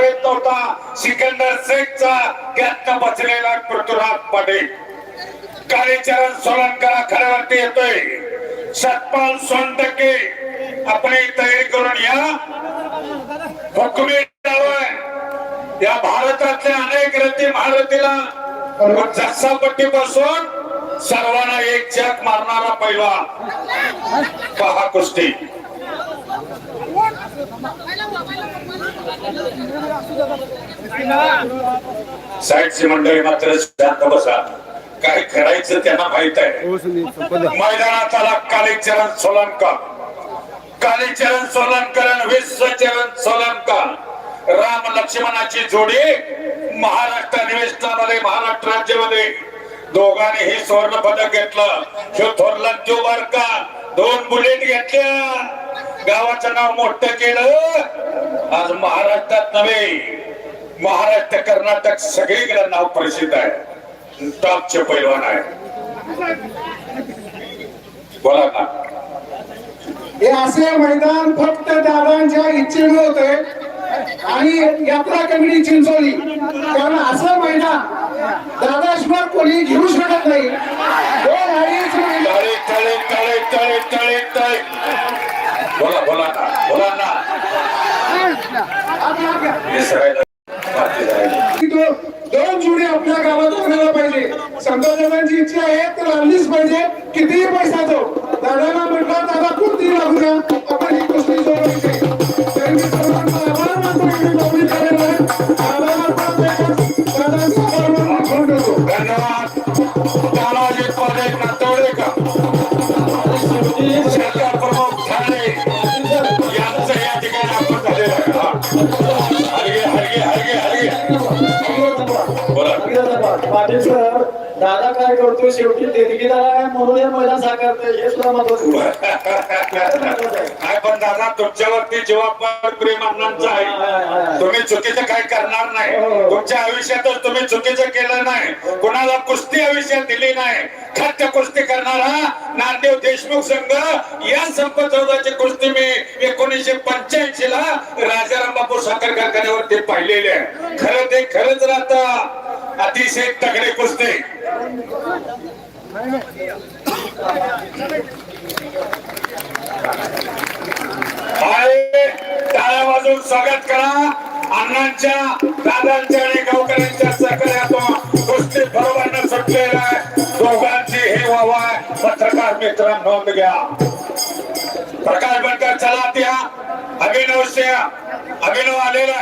येत नव्हता सिकंदर शेखचा त्यातनं बचलेला पृथ्वीराज पाटील. कालीचरण सोलनकर खऱ्यावरती येतोय. सतपाल सोनटके आपण तयारी करून या. हुकमी या भारतातल्या अनेक रथी महारथीला जसापट्टी पासून सर्वांना एक झक मारणारा पैलवान पहा कुस्ती. साईडची मंडळी मात्र शांत बसा. काय करायचं त्यांना माहित आहे. मैदानात आला कालीचरण सोलनकर. कालीचरण सोलनकर आणि विश्वचरण सोलनकर राम लक्ष्मणाची जोडी महाराष्ट्र अधिवेशनामध्ये महाराष्ट्र राज्यामध्ये दोघांनी ही सुवर्ण पदक घेतलं. थोरला बर का 2 बुलेट घेतल्या. गावाचं नाव मोठं केलं. आज महाराष्ट्रात नव्हे महाराष्ट्र कर्नाटक सगळीकडे नाव प्रसिद्ध आहे. टॉपचे पैलवान आहे. बोला ना. हे असे मैदान फक्त दादांच्या इच्छेने होते आणि यात्रा कमिटी चिंचोली. कारण असं मैदान दादाशिवाय कोणी घेऊ शकत नाही. बोला बोला ना बोला ना. दोन जोडी आपल्या गावात बघायला पाहिजे. संतोषदादांची इच्छा आहे तर आणलीच पाहिजे. कितीही पैसा तो दादाला म्हटला दादा कोणतीही लागू द्या आपण ही गोष्टी जोडायची. त्यांनी सर्वांचा आभार मानतो. नोकरी करायला धन्यवाद. तानाजी पाटील नातवडेकर सरकार प्रमुख ठाणे यांचं या ठिकाणी आपण झालेलं आहे. हरगे हरगे हरगे हरगे बोला. पाटील सर दादा काय करतो शेवटी देणगीदार आहे म्हणून हे मैदान साकारते हे सुद्धा महत्वाचं. काय पण दादा तुमच्यावरती जबाबदार प्रेम अण्णांचं आहे. तुम्ही चुकीचं काय करणार नाही. तुमच्या आयुष्यातच तुम्ही चुकीचं केलं नाही. कोणाला कुस्ती आयुष्यात दिली नाही. खाद्य कुस्ती करणारा नामदेव देशमुख संघ या संपत चौदाची कुस्ती मी 1985 ला राजाराम बापू साखर कारखान्यावरती पाहिलेली आहे. खरं ते खरंच राहतं. अतिशय तगडे कुस्ती. टाळ्या वाजवून स्वागत करा अण्णांच्या दादांच्या आणि गावकऱ्यांच्या सहकार्यातून कुस्ती बरोबर सुटलेला आहे. दोघांची हे वावा. पत्रकार मित्रांनो नोंद घ्या. प्रकाश बनकर चला त्या अभिनव आलेला